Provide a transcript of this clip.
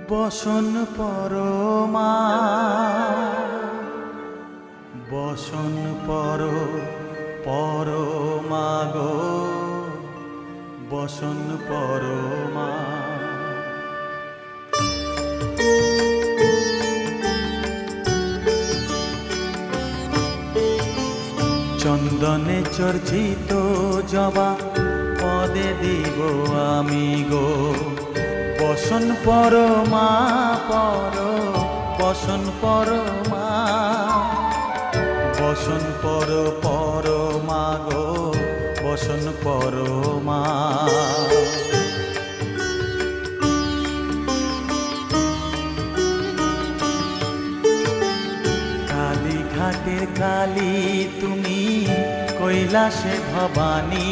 বসন পরমা বসন পরমা গো বসন পরমা। চন্দনে চর্চিত জবা পদে দিব আমি গো বসন পরমা বসন পরমা বসন পরমা গো বসন পরমা। কালীঘাটের কালী তুমি কৈলাসে ভবানী